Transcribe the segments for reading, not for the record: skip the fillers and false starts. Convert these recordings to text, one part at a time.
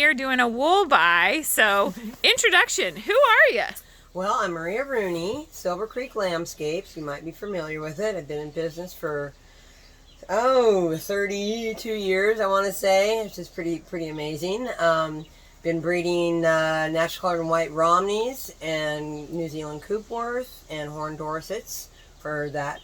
here doing a wool buy. So, introduction. Who are you? Well, I'm Maria Rooney, Silver Creek Lambscapes. You might be familiar with it. I've been in business for 32 years, I want to say, which is pretty amazing. Been breeding natural colored and white Romneys and New Zealand Coopworth and Horn Dorsets for that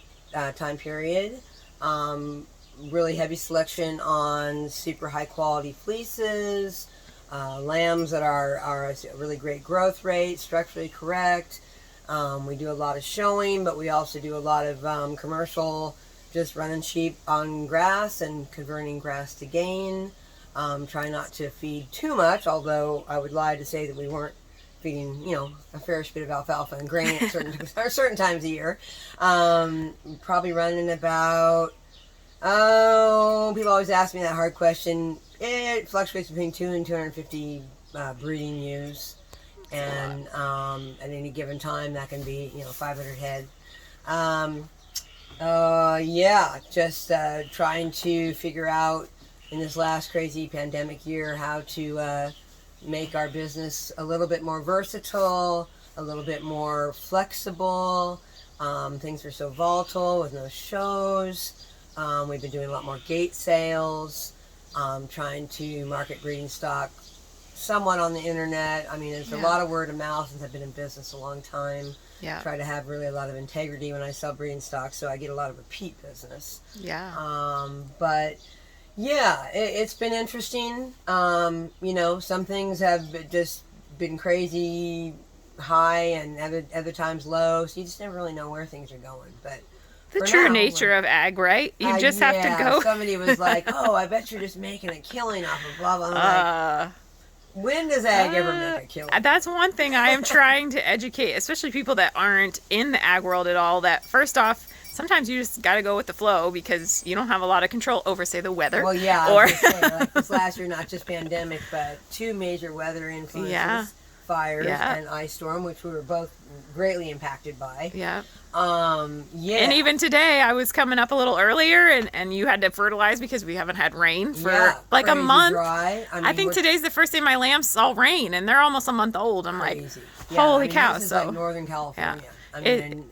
time period. Really heavy selection on super high quality fleeces, lambs that are a really great growth rate, structurally correct. We do a lot of showing, but we also do a lot of commercial, just running sheep on grass and converting grass to gain. Try not to feed too much, although I would lie to say that we weren't feeding, a fair bit of alfalfa and grain at certain times of year. Probably running about, people always ask me that hard question. It fluctuates between 2 and 250 breeding ewes, and at any given time that can be 500 head. Just trying to figure out in this last crazy pandemic year how to make our business a little bit more versatile, a little bit more flexible. Things are so volatile with no shows. We've been doing a lot more gate sales, trying to market breeding stock somewhat on the internet. I mean, there's a lot of word of mouth since I've been in business a long time. Yeah. Try to have really a lot of integrity when I sell breeding stock, so I get a lot of repeat business. Yeah. But yeah, it's been interesting. Some things have just been crazy high and other times low, so you just never really know where things are going. But the true nature of ag, right? You just have to go. Somebody was like, "Oh, I bet you're just making a killing off of blah blah." I'm like, when does ag ever make a killing? That's one thing I am trying to educate, especially people that aren't in the ag world at all. That first off, sometimes you just got to go with the flow because you don't have a lot of control over, say, the weather. Well, yeah, I was gonna say, like this last year, not just pandemic, but 2 major weather influences, fires and ice storm, which we were both greatly impacted by. Yeah. And even today, I was coming up a little earlier, and you had to fertilize because we haven't had rain for like a month. Dry. I think today's the first day my lambs saw rain, and they're almost a month old. I'm crazy. Like, holy cow! This is like Northern California. Yeah. I mean,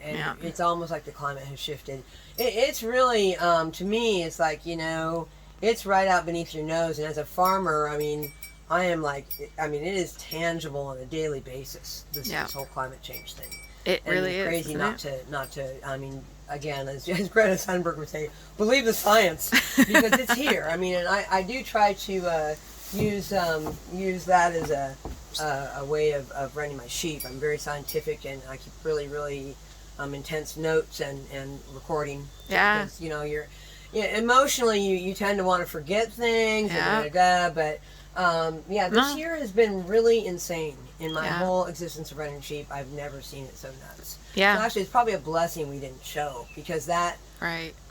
it's almost like the climate has shifted. It's really, to me, it's like, it's right out beneath your nose. And as a farmer, I mean, it is tangible on a daily basis, this whole climate change thing. It really is. Crazy not to, I mean, again, as Greta Thunberg would say, believe the science, because it's here. I mean, and I do try to use that as a way of running my sheep. I'm very scientific, and I keep really intense notes and recording. Yeah. Because, you're emotionally you tend to want to forget things. Yeah. But this year has been really insane. In my whole existence of running sheep, I've never seen it so nuts. Yeah. So actually, it's probably a blessing we didn't show, because that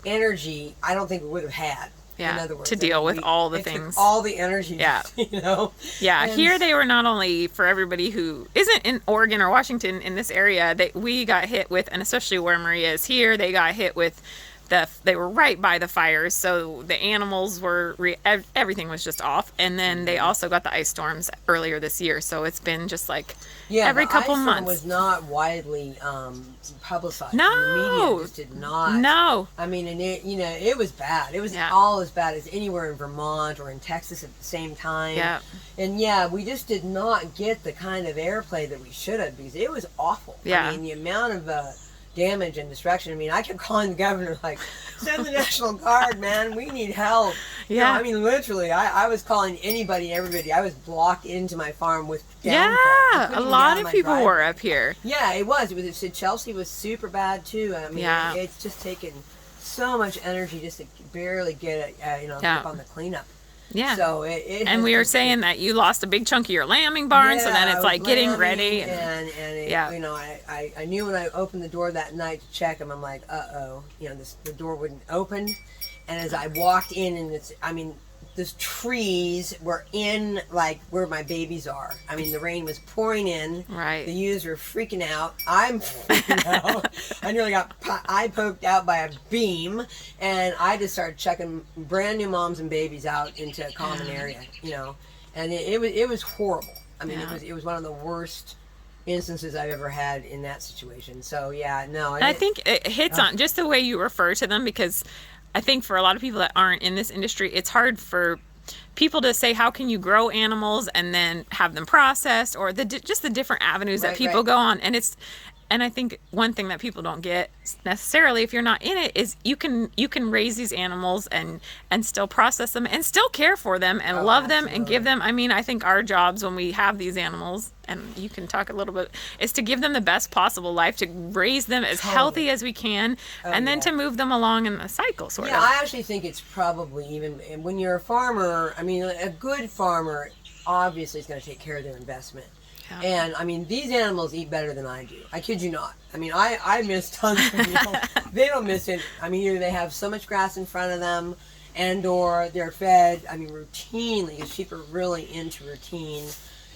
energy I don't think we would have had. Yeah, in other words, to deal with all the things. All the energy, Yeah. And here they were not only for everybody who isn't in Oregon or Washington in this area, we got hit with, and especially where Maria is here, they got hit with they were right by the fires, so the animals were, everything was just off. And then they also got the ice storms earlier this year, so it's been just like every couple months. The ice storm was not widely publicized. No. The media just did not. No. I mean, and it was bad. It was all as bad as anywhere in Vermont or in Texas at the same time. Yeah. And we just did not get the kind of airplay that we should have, because it was awful. Yeah. I mean, the amount of damage and destruction. I mean, I kept calling the governor, like, send the National Guard, man. We need help. Yeah. I mean, literally, I was calling anybody, everybody. I was blocked into my farm with downfall. Yeah, a lot of people were up here. Yeah, it was. It said Chelsea was super bad, too. I mean, it's just taken so much energy just to barely get it, up on the cleanup. Yeah. So and we were saying that you lost a big chunk of your lambing barn, so then it's like getting ready. And I knew when I opened the door that night to check them, I'm like, the door wouldn't open. And as I walked in, and those trees were in, like, where my babies are. I mean, the rain was pouring in. Right. The ewes were freaking out. I'm freaking out. I nearly got eye poked out by a beam. And I just started checking brand new moms and babies out into a common area, and it was horrible. I mean, Yeah. it was one of the worst instances I've ever had in that situation. So yeah, no. And I think it hits on just the way you refer to them, because I think for a lot of people that aren't in this industry, it's hard for people to say, how can you grow animals and then have them processed, or just the different avenues that people go on. And I think one thing that people don't get necessarily, if you're not in it, is you can raise these animals and still process them and still care for them and love them and give them. I mean, I think our jobs when we have these animals, and you can talk a little bit, is to give them the best possible life, to raise them as healthy as we can, and then to move them along in the cycle, sort of. Yeah, I actually think it's probably even when you're a farmer. I mean, a good farmer obviously is going to take care of their investment. Yeah. And I mean, these animals eat better than I do. I kid you not. I mean, I miss tons of meals. They don't miss it. I mean, either they have so much grass in front of them, and or they're fed, I mean, routinely, because sheep are really into routine.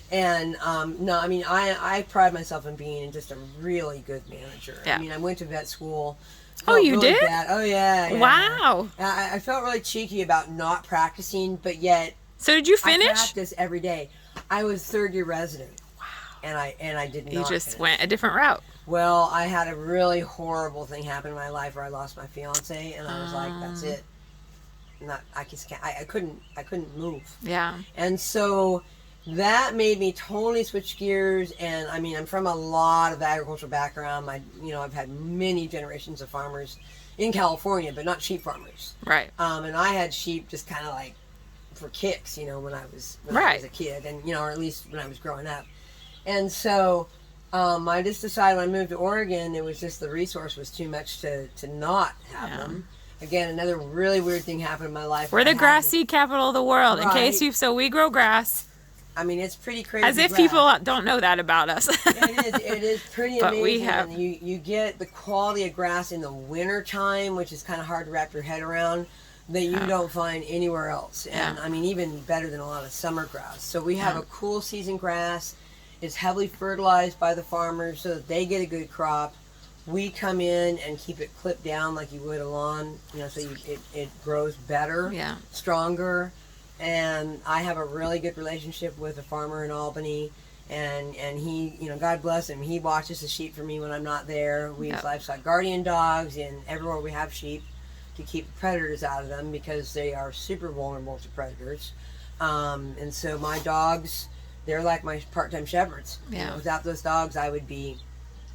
And no, I mean, I pride myself in being just a really good manager. Yeah. I mean, I went to vet school. Oh, you really did? Bad. Oh, yeah. Wow. I felt really cheeky about not practicing, but yet. So did you finish? I practice every day. I was third-year resident. And I did not. You just finish. Went a different route. Well, I had a really horrible thing happen in my life where I lost my fiance, and I was like, "That's it." I couldn't move. Yeah. And so that made me totally switch gears. And I mean, I'm from a lot of agricultural background. I've had many generations of farmers in California, but not sheep farmers. Right. And I had sheep just kind of like for kicks, when I was a kid, and or at least when I was growing up. And so I just decided when I moved to Oregon, it was just the resource was too much to not have them. Again, another really weird thing happened in my life. We're the grass seed capital of the world. Right. In case we grow grass. I mean, it's pretty crazy. As if people don't know that about us. It is pretty but amazing. We have. And you get the quality of grass in the winter time, which is kind of hard to wrap your head around, that you don't find anywhere else. And I mean, even better than a lot of summer grass. So we have a cool season grass. It's heavily fertilized by the farmers so that they get a good crop. We come in and keep it clipped down like you would a lawn, so it grows better, stronger. And I have a really good relationship with a farmer in Albany, and he, God bless him, he watches the sheep for me when I'm not there. We use livestock guardian dogs, and everywhere we have sheep to keep predators out of them because they are super vulnerable to predators. And so my dogs, they're like my part-time shepherds. Yeah. Without those dogs, I wouldn't be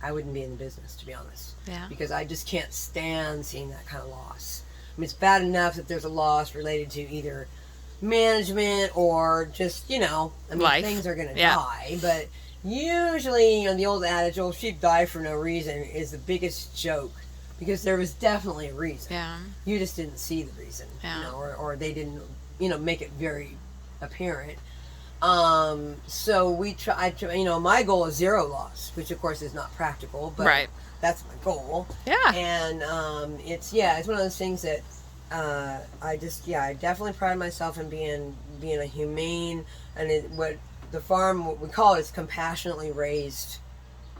in the business, to be honest. Yeah. Because I just can't stand seeing that kind of loss. I mean, it's bad enough that there's a loss related to either management or just, life. Things are going to die. But usually, the old adage, old sheep die for no reason, is the biggest joke. Because there was definitely a reason. Yeah. You just didn't see the reason. Yeah. Or they didn't, make it very apparent. So we try, my goal is zero loss, which of course is not practical, but that's my goal. Yeah. And, it's one of those things that, I definitely pride myself in being a humane, and what we call it is compassionately raised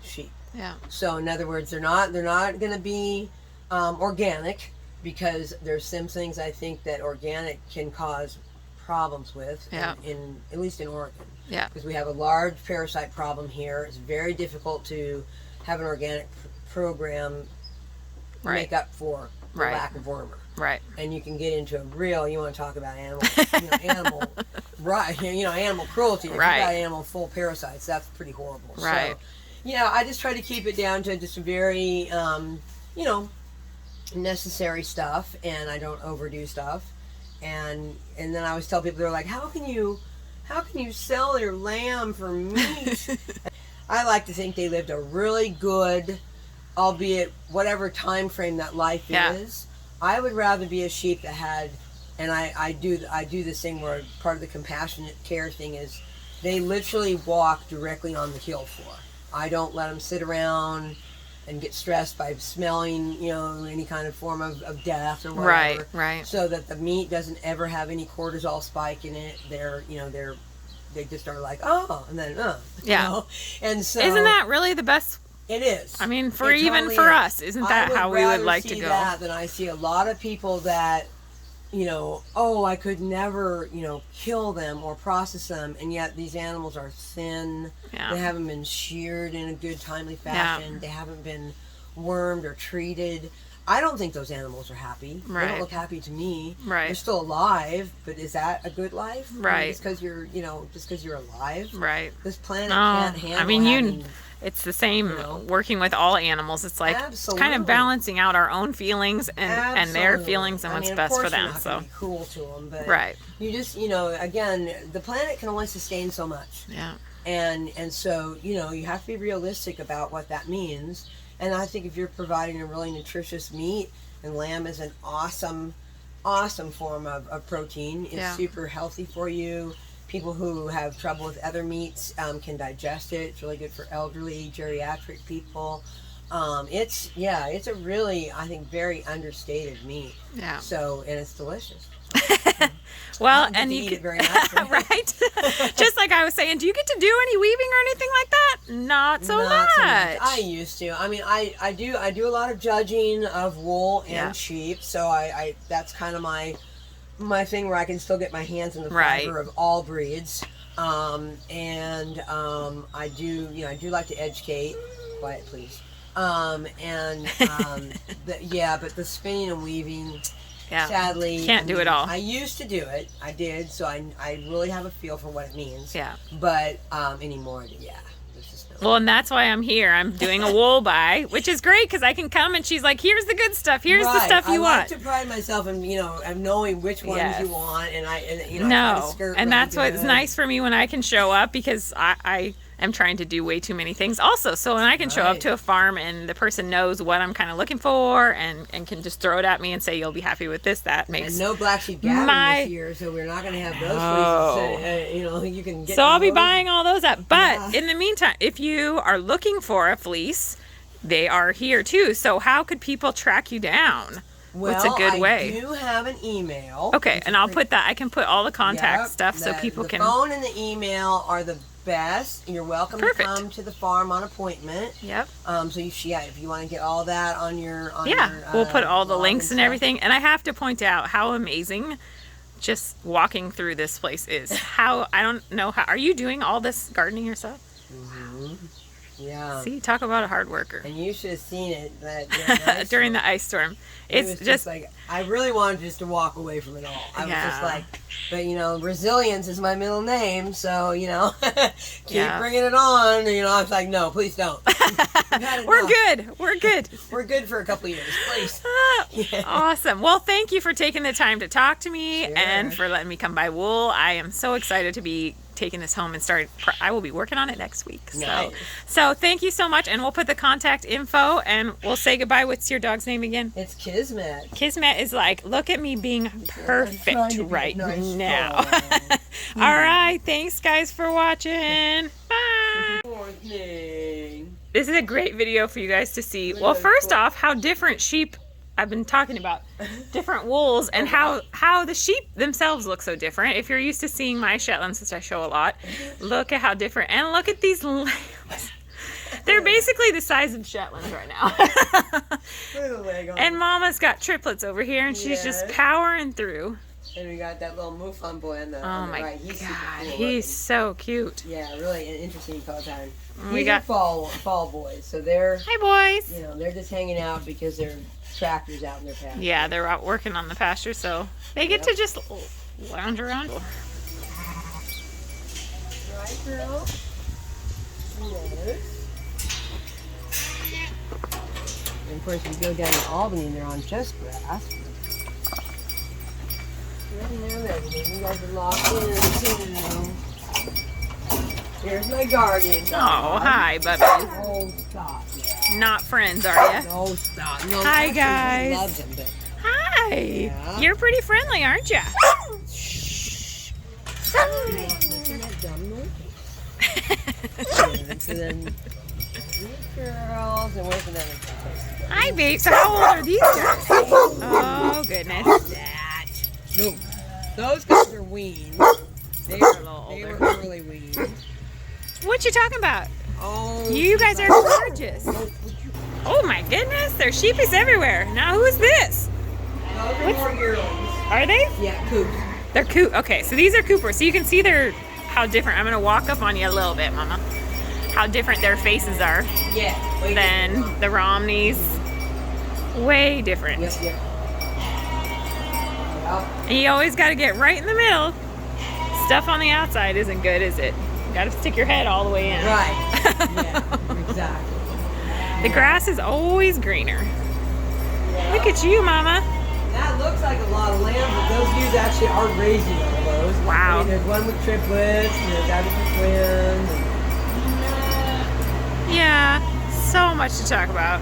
sheep. Yeah. So in other words, they're not going to be, organic, because there's some things I think that organic can cause problems with in at least in Oregon. Yeah. Because we have a large parasite problem here. It's very difficult to have an organic program make up for the lack of wormer. Right. And you can get into you want to talk about animal animal cruelty. If you've got animal full parasites, that's pretty horrible. Right. So, I just try to keep it down to just very, necessary stuff, and I don't overdo stuff. And then I always tell people, they're like, how can you sell your lamb for meat? I like to think they lived a really good, albeit whatever time frame that life is. I would rather be a sheep that had, and I do this thing where part of the compassionate care thing is they literally walk directly on the kill floor. I don't let them sit around and get stressed by smelling, any kind of form of death or whatever. Right. So that the meat doesn't ever have any cortisol spike in it. They just are like, oh, and then, And so. Isn't that really the best? It is. I mean, for us, isn't that how we would like to go? That than I see a lot of people that you know, oh, I could never, you know, kill them or process them, and yet these animals are thin. Yeah. They haven't been sheared in a good, timely fashion. Yeah. They haven't been wormed or treated. I don't think those animals are happy. They Right. don't look happy to me. Right. They're still alive, but is that a good life? I mean, Right. just because you're, you know, just because you're alive. Right. This planet No, can't handle I mean, having, it's the same you know. working with all animals. It's like kind Absolutely. of balancing out our own feelings and their Absolutely. feelings and I what's mean, of best course for them. you're not So gonna be cruel to them, but right. you just, you know, again, the planet can only sustain so much. Yeah. And so, you know, you have to be realistic about what that means. And I think if you're providing a really nutritious meat, and lamb is an awesome form of protein. It's Yeah. super healthy for you. People who have trouble with other meats can digest it. It's really good for elderly, geriatric people. It's a really, I think, very understated meat. Yeah. So, and it's delicious. Well, Get and to you eat can, it very nicely. right? Just like I was saying, do you get to do any weaving or anything like that? Not so much. I used to. I mean, I do a lot of judging of wool and Yeah. sheep. So I that's kind of my thing where I can still get my hands in the Right. fiber of all breeds. I do like to educate. Quiet, please. But the spinning and weaving. Yeah. Sadly, Can't do it all. I used to do it. I did, so I really have a feel for what it means. Yeah. But anymore, yeah. There's just no. Well, and that's why I'm here. I'm doing a wool buy, which is great because I can come and she's like, "Here's the good stuff. Here's the Right. stuff you I want." like to pride myself in knowing which ones Yes. you want, and I try to No, skirt and really that's what's good. nice for me when I can show up because I am trying to do way too many things also. So when I can show up Right. to a farm and the person knows what I'm kind of looking for and can just throw it at me and say, "You'll be happy with this," that makes And no black sheep gathering my- this year, so we're not going to have those No. fleeces. You can get. So I'll be those. buying all those up. But Yeah. in the meantime, if you are looking for a fleece, they are here too. So how could people track you down? What's a good way? I do have an email. Okay, which and is I'll pretty- put that. I can put all the contact Yep, stuff so people the can. phone and the email are the best. You're welcome Perfect. to come to the farm on appointment. Yep. So if you want to get all that on your Yeah, we'll put all the blog links and stuff. everything. And I have to point out how amazing just walking through this place is. How I don't know how. Are you doing all this gardening yourself? Yeah. See, talk about a hard worker. And you should have seen it During the ice storm. It was It's just like I really wanted just to walk away from it all. I was just Yeah. like, but resilience is my middle name, so keep Yeah. bringing it on. I was like, no, please don't. We're good. We're good. We're good for a couple of years, please. Yeah. Awesome. Well, thank you for taking the time to talk to me Sure. and for letting me come by wool. I am so excited to be taking this home and start. I will be working on it next week. Nice. So thank you so much, and we'll put the contact info and we'll say goodbye. What's your dog's name again? It's Kismet. Kismet is like, look at me being trying perfect to be right nice now. dog. All right. Thanks, guys, for watching. Bye. Poor thing. This is a great video for you guys to see. Look Well, at that first foot. off, how different sheep. I've been talking about different wools and how the sheep themselves look so different. If you're used to seeing my Shetlands, which I show a lot, look at how different. And look at these lambs. They're basically the size of Shetlands right now. Look at the leg on And Mama's got triplets over here, and she's just Yes. powering through. And we got that little Mouflon boy on the Oh my right. He's super God, cool he's so cute. looking. Yeah, really an interesting color pattern. We These got- are fall boys, so they're Hi, boys. they're just hanging out because they're tractors out in their pasture. Yeah, they're out working on the pasture, so they get to just lounge around. Right, girl. Yes. And of course, you go down to Albany, they're on just grass. You guys are locked in too. Here's my guardian Oh, dog. hi, Bubby. Oh, stop. Yeah. Not friends, are you? No, stop. No, Hi, actually, guys. He loves him, but Hi. Yeah. You're pretty friendly, aren't you? making that dumb noise. And so then, these girls, and where's another guy? Hi, babe. So how old are these guys? Oh, goodness. That. No, those guys are weaned. They were a little They older. were early weaned. What you talking about? Oh, You guys are gorgeous. Oh, my goodness. There's sheepies everywhere. Now, who's this? Those are more yearlings. Are they? Yeah, coops. They're coop. Okay, so these are Coopers. So you can see how different. I'm gonna walk up on you a little bit, Mama. How different their faces are Yeah. than the Romneys. Way different. Yep. Yep. And you always got to get right in the middle. Stuff on the outside isn't good, is it? You got to stick your head all the way in. Right. Yeah. Exactly. The grass is always greener. Yeah. Look at you, Mama. That looks like a lot of lambs, but those ewes actually are raising all those. Wow. I mean, there's one with triplets, and there's that with twins. Yeah, so much to talk about.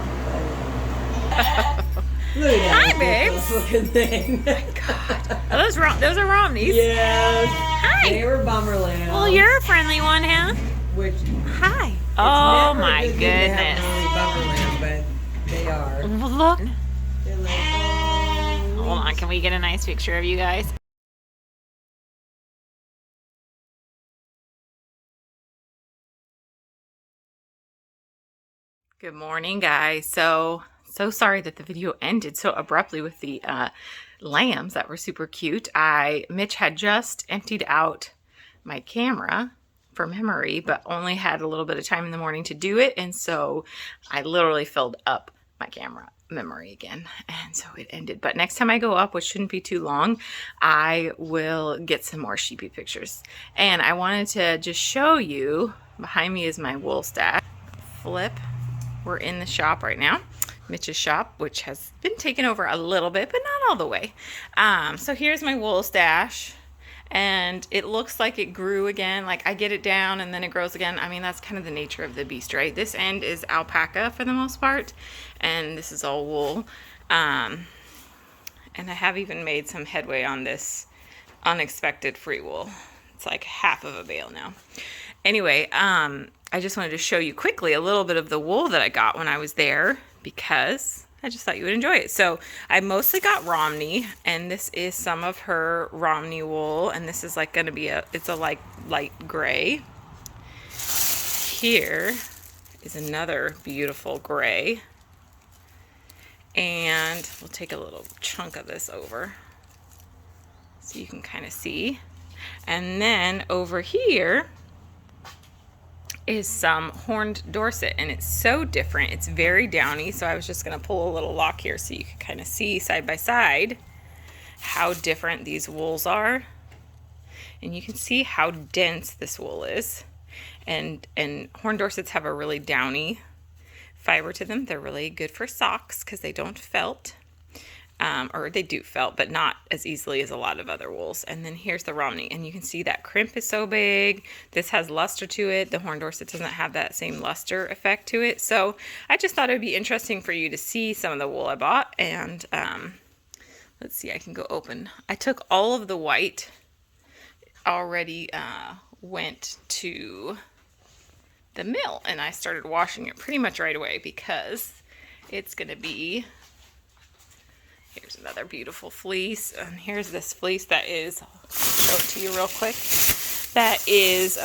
Look at that. Hi, babes. Looking thing. God. Those are Romneys. Yes. Hi. They were bummer lambs. Well, you're a friendly one, huh? Which. Hi. Oh Never my a good thing to have goodness. an early bummer lamb, but they are. Look. They're like, oh, Hold on, can we get a nice picture of you guys? Good morning, guys. So sorry that the video ended so abruptly with the lambs that were super cute. Mitch had just emptied out my camera for memory, but only had a little bit of time in the morning to do it, and so I literally filled up my camera memory again, and so it ended. But next time I go up, which shouldn't be too long, I will get some more sheepy pictures. And I wanted to just show you, behind me is my wool stack. Flip. We're in the shop right now, Mitch's shop, which has been taken over a little bit, but not all the way. So here's my wool stash, and it looks like it grew again. Like I get it down and then it grows again. I mean, that's kind of the nature of the beast, right? This end is alpaca for the most part, and this is all wool. And I have even made some headway on this unexpected free wool. It's like half of a bale now. Anyway, I just wanted to show you quickly a little bit of the wool that I got when I was there, because I just thought you would enjoy it. So I mostly got Romney, and this is some of her Romney wool, and this is like going to be it's a light gray. Here is another beautiful gray, and we'll take a little chunk of this over so you can kind of see. And then over here is some horned Dorset, and it's so different. It's very downy, so I was just going to pull a little lock here so you can kind of see side by side how different these wools are. And you can see how dense this wool is. And horned Dorsets have a really downy fiber to them. They're really good for socks because they don't felt. Or they do felt, but not as easily as a lot of other wools. And then here's the Romney, and you can see that crimp is so big. This has luster to it. The horned Dorset doesn't have that same luster effect to it. So I just thought it would be interesting for you to see some of the wool I bought. And let's see, I can go open. I took all of the white, already went to the mill, and I started washing it pretty much right away because it's going to be... Here's another beautiful fleece, and here's this fleece that is, I'll show it to you real quick, that is,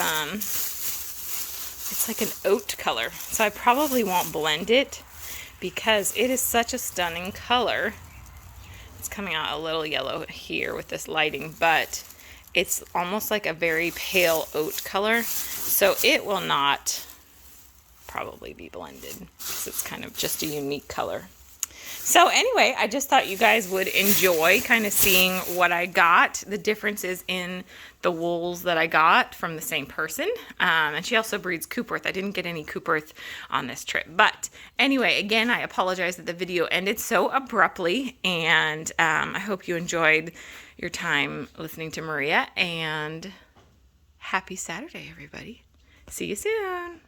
it's like an oat color, so I probably won't blend it because it is such a stunning color. It's coming out a little yellow here with this lighting, but it's almost like a very pale oat color, so it will not probably be blended because it's kind of just a unique color. So anyway, I just thought you guys would enjoy kind of seeing what I got, the differences in the wools that I got from the same person. And she also breeds Coopworth. I didn't get any Coopworth on this trip. But anyway, again, I apologize that the video ended so abruptly. And I hope you enjoyed your time listening to Maria. And happy Saturday, everybody. See you soon.